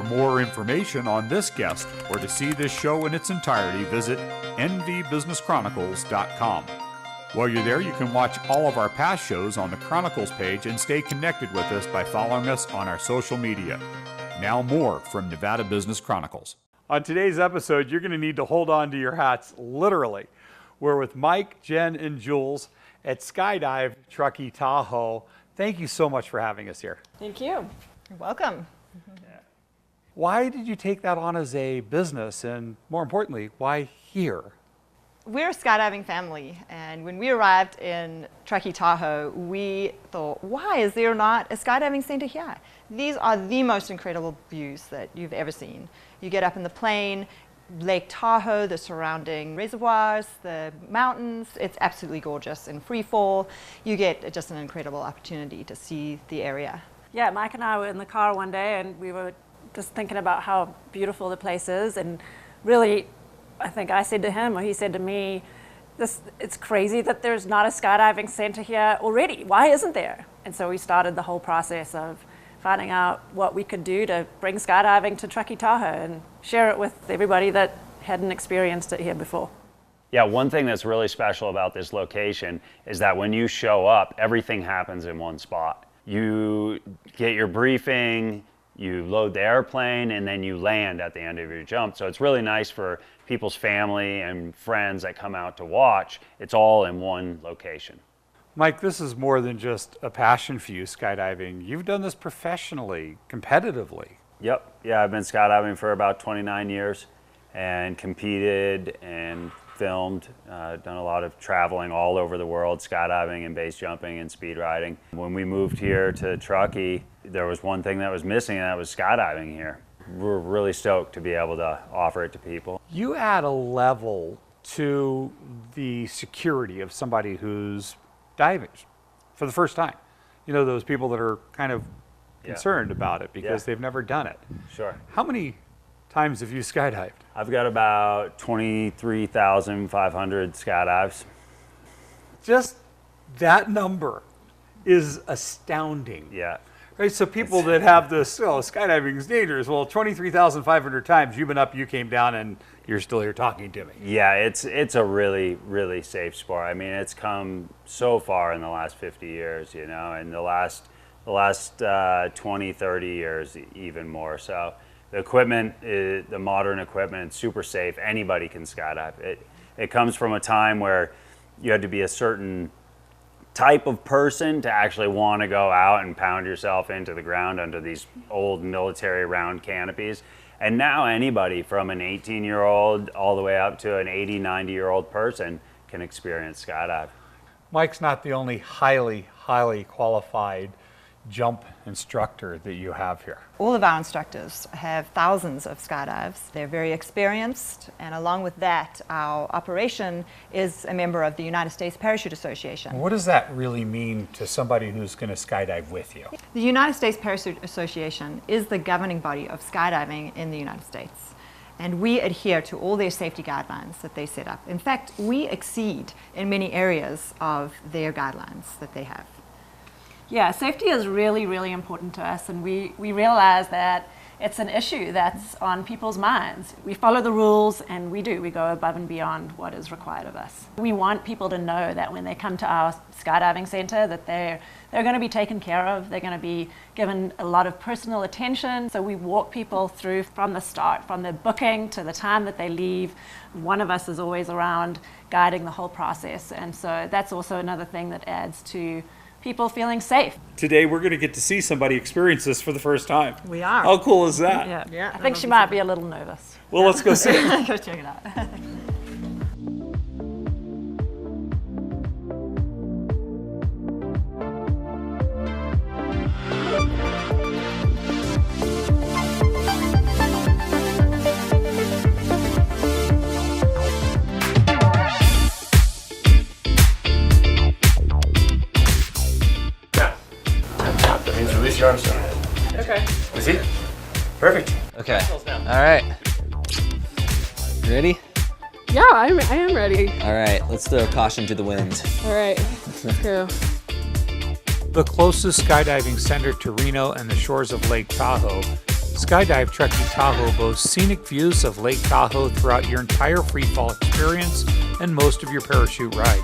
more information on this guest or to see this show in its entirety, visit nvbusinesschronicles.com. While you're there, you can watch all of our past shows on the Chronicles page and stay connected with us by following us on our social media. Now more from Nevada Business Chronicles. On today's episode, you're going to need to hold on to your hats, literally. We're with Mike, Jen, and Jules at Skydive Truckee, Tahoe. Thank you so much for having us here. Thank you. You're welcome. Why did you take that on as a business, and more importantly, why here? We're a skydiving family, and when we arrived in Truckee, Tahoe, we thought, why is there not a skydiving center here? These are the most incredible views that you've ever seen. You get up in the plane, Lake Tahoe, the surrounding reservoirs, the mountains, it's absolutely gorgeous. In free fall, you get just an incredible opportunity to see the area. Yeah, Mike and I were in the car one day and we were just thinking about how beautiful the place is, and really, I think I said to him, or he said to me, it's crazy that there's not a skydiving center here already. Why isn't there? And so we started the whole process of finding out what we could do to bring skydiving to Truckee, Tahoe and share it with everybody that hadn't experienced it here before. Yeah, one thing that's really special about this location is that when you show up, everything happens in one spot. You get your briefing, you load the airplane, and then you land at the end of your jump. So it's really nice for people's family and friends that come out to watch. It's all in one location. Mike, this is more than just a passion for you, skydiving. You've done this professionally, competitively. Yep, yeah, I've been skydiving for about 29 years and competed and filmed, done a lot of traveling all over the world, skydiving and base jumping and speed riding. When we moved here to Truckee, there was one thing that was missing, and that was skydiving here. We're really stoked to be able to offer it to people. You add a level to the security of somebody who's diving for the first time. You know, those people that are kind of concerned about it because they've never done it. Sure. How many times have you skydived? I've got about 23,500 skydives. Just that number is astounding. Yeah. Right, so people that have this, oh, skydiving is dangerous. Well, 23,500 times you've been up, you came down, and you're still here talking to me. Yeah, it's a really, really safe sport. I mean, it's come so far in the last 50 years, you know, and the last 20, 30 years even more. So the equipment, the modern equipment, it's super safe. Anybody can skydive. It comes from a time where you had to be a certain type of person to actually want to go out and pound yourself into the ground under these old military round canopies. And now anybody from an 18-year-old all the way up to an 80, 90-year-old person can experience skydive. Mike's not the only highly, highly qualified jump instructor that you have here. All of our instructors have thousands of skydives. They're very experienced, and along with that, our operation is a member of the United States Parachute Association. What does that really mean to somebody who's going to skydive with you? The United States Parachute Association is the governing body of skydiving in the United States, and we adhere to all their safety guidelines that they set up. In fact, we exceed in many areas of their guidelines that they have. Yeah, safety is really, really important to us, and we realize that it's an issue that's on people's minds. We follow the rules, and we go above and beyond what is required of us. We want people to know that when they come to our skydiving center that they're going to be taken care of, they're going to be given a lot of personal attention. So we walk people through from the start, from the booking to the time that they leave. One of us is always around guiding the whole process, and so that's also another thing that adds to people feeling safe. Today we're going to get to see somebody experience this for the first time. We are. How cool is that? Yeah. I think she might be a little nervous. Well, let's go see it. Go check it out. Release your arms. Okay. See? Perfect. Okay. All right. Ready? Yeah, I am ready. All right. Let's throw caution to the wind. All right. Let's go. The closest skydiving center to Reno and the shores of Lake Tahoe Skydive Truckee Tahoe boasts scenic views of Lake Tahoe throughout your entire freefall experience and most of your parachute ride.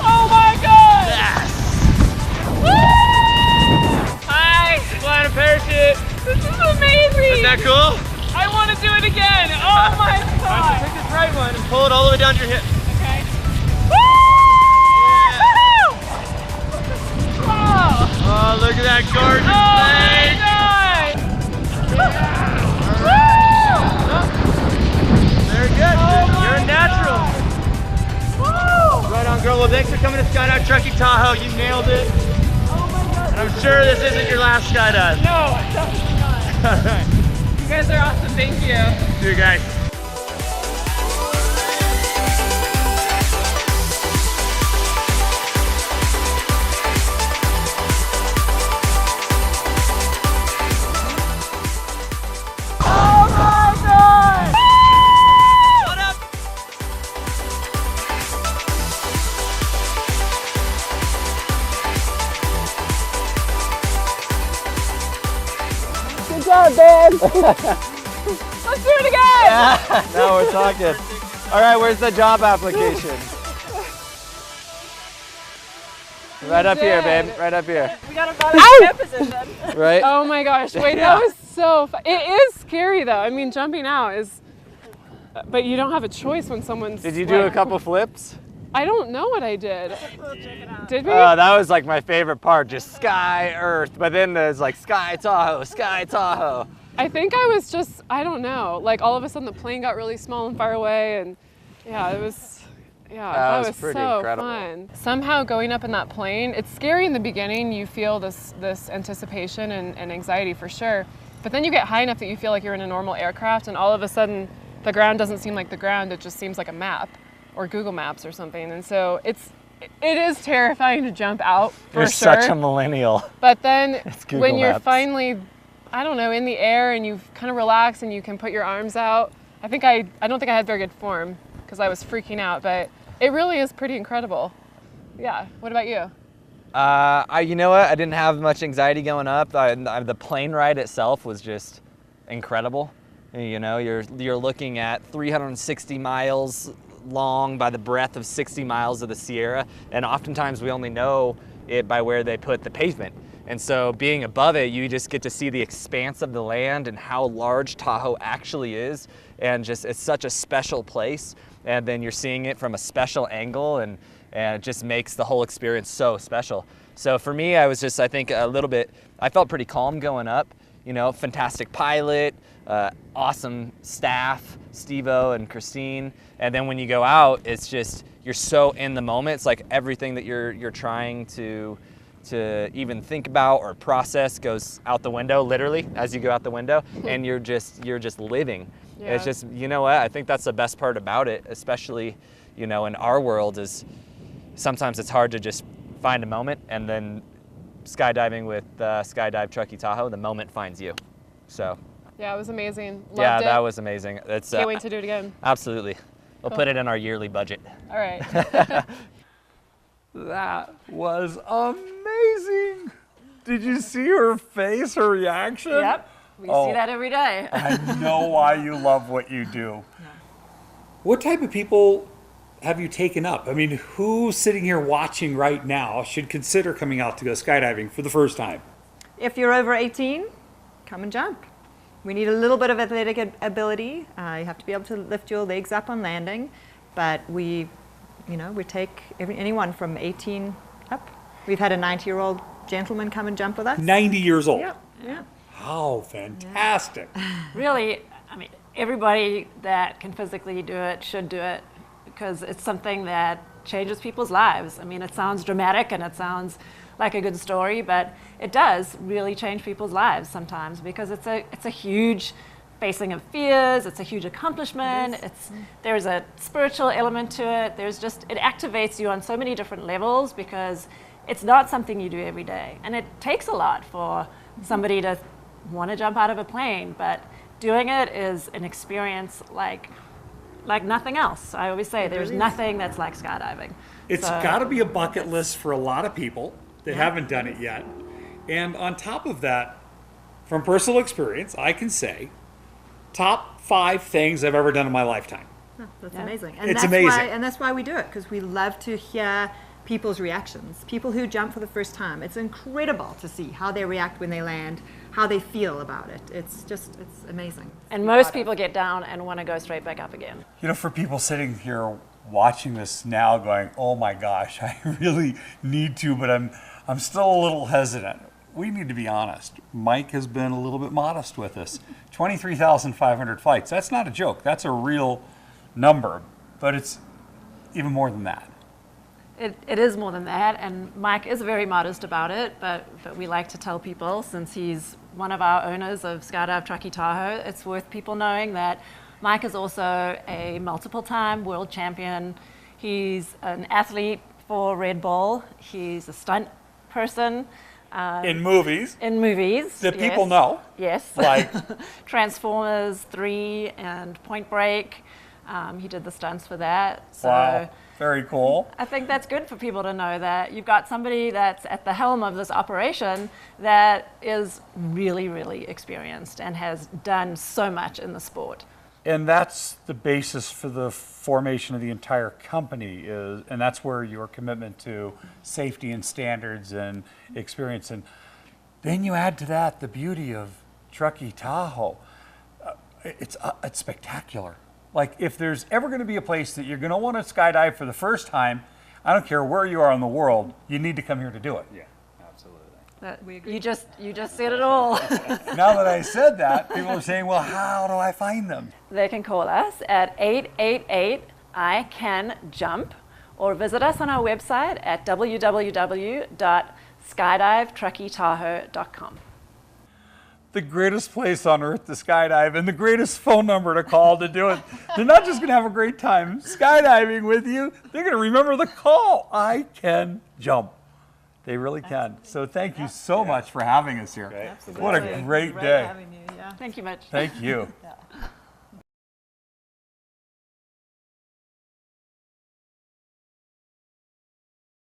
Oh my god! Yes! Woo! Hi! Flying a parachute. This is amazing! Isn't that cool? I want to do it again! Oh my Alright, so god! take this right one and pull it all the way down to your hip. Okay. Yeah. Woo! Wow! Oh, look at that gorgeous Oh my thing. god! Very good. Oh You're a my natural. God. Woo! Right on, girl. Well, thanks for coming to Skydive Truckee Tahoe. You nailed it. Oh my god! And I'm sure this isn't your last skydive. No, definitely not. All right. You guys are awesome. Thank you. See you guys. Oh my god! What up? Good job, babe. Let's do it again. Now we're talking. All right, where's the job application? Right up here, babe. Right up here. We got a volunteer position. Right? Oh my gosh! Wait, Yeah. that was so fun. It is scary though. I mean, jumping out is, but you don't have a choice when someone's. Did you do a like- couple flips? I don't know what I did. Did we? That was like my favorite part, just sky, earth. But then there's like sky, Tahoe, sky, Tahoe. I think I was just, I don't know. Like all of a sudden the plane got really small and far away, and yeah, it was. Yeah, that was was pretty so incredible. fun. Somehow going up in that plane, it's scary in the beginning. You feel this anticipation and anxiety for sure. But then you get high enough that you feel like you're in a normal aircraft, and all of a sudden the ground doesn't seem like the ground. It just seems like a map or Google Maps or something. And so it is terrifying to jump out for You're sure. such a millennial. But then Google when you're Maps. finally, I don't know, in the air and you kind of relax and you can put your arms out, I don't think I had very good form because I was freaking out, but it really is pretty incredible. Yeah, what about you? You know what? I didn't have much anxiety going up. The plane ride itself was just incredible. You know, you're looking at 360 miles long by the breadth of 60 miles of the Sierra, and oftentimes we only know it by where they put the pavement. And so being above it, you just get to see the expanse of the land and how large Tahoe actually is, and just it's such a special place. And then you're seeing it from a special angle, and it just makes the whole experience so special. So for me, I was just, I think, I felt pretty calm going up, you know, fantastic pilot, awesome staff, Steve-O and Christine. And then when you go out, it's just, you're so in the moment. It's like everything that you're trying to even think about or process goes out the window, literally, as you go out the window, and you're just living. Yeah. It's just, you know what, I think that's the best part about it, especially, you know, in our world, is sometimes it's hard to just find a moment, and then skydiving with Skydive Truckee Tahoe, the moment finds you. So Yeah, it was amazing. Loved yeah, it. that was amazing. It's Can't wait to do it again. Absolutely. We'll put it in our yearly budget. All right. That was amazing. Did you see her face, her reaction? Yep, we see that every day. I know why you love what you do. What type of people have you taken up? I mean, who's sitting here watching right now should consider coming out to go skydiving for the first time? If you're over 18, come and jump. We need a little bit of athletic ability. You have to be able to lift your legs up on landing, but we take anyone from 18 up. We've had a 90-year-old gentleman come and jump with us. 90 years old. Yeah. How fantastic. Really, I mean, everybody that can physically do it should do it, because it's something that changes people's lives. I mean, it sounds dramatic and it sounds like a good story, but it does really change people's lives sometimes, because it's a huge facing of fears, it's a huge accomplishment, there's a spiritual element to it, it activates you on so many different levels, because it's not something you do every day. And it takes a lot for somebody to want to jump out of a plane, but doing it is an experience like nothing else. I always say there's nothing that's like skydiving. It's got to be a bucket list for a lot of people that haven't done it yet. And on top of that, from personal experience, I can say top 5 things I've ever done in my lifetime. That's amazing. It's amazing. And that's why we do it, because we love to hear people's reactions. People who jump for the first time. It's incredible to see how they react when they land, how they feel about it. It's amazing. And most people get down and want to go straight back up again. You know, for people sitting here watching this now going, oh my gosh, I really need to, but I'm still a little hesitant. We need to be honest. Mike has been a little bit modest with us. 23,500 flights. That's not a joke. That's a real number, but it's even more than that. It is more than that, and Mike is very modest about it, but we like to tell people, since he's one of our owners of Skydive Truckee Tahoe, it's worth people knowing that Mike is also a multiple-time world champion. He's an athlete for Red Bull. He's a stunt person. In movies. In movies. That people know. Yes. Like Transformers 3 and Point Break. He did the stunts for that. So wow. Very cool. I think that's good for people to know that you've got somebody that's at the helm of this operation that is really, really experienced and has done so much in the sport. And that's the basis for the formation of the entire company, and that's where your commitment to safety and standards and experience. And then you add to that the beauty of Truckee Tahoe. It's spectacular. Like, if there's ever going to be a place that you're going to want to skydive for the first time, I don't care where you are in the world, you need to come here to do it. Yeah, absolutely. You just said it all. Now that I said that, people are saying, well, how do I find them? They can call us at 888-I-CAN-JUMP, or visit us on our website at www.skydivetruckeetahoe.com. The greatest place on earth to skydive and the greatest phone number to call to do it. They're not just going to have a great time skydiving with you, they're going to remember the call. I can jump. They really can. So thank you so much for having us here. Great. What a great day. Having you, yeah. Thank you much. Thank you. Yeah.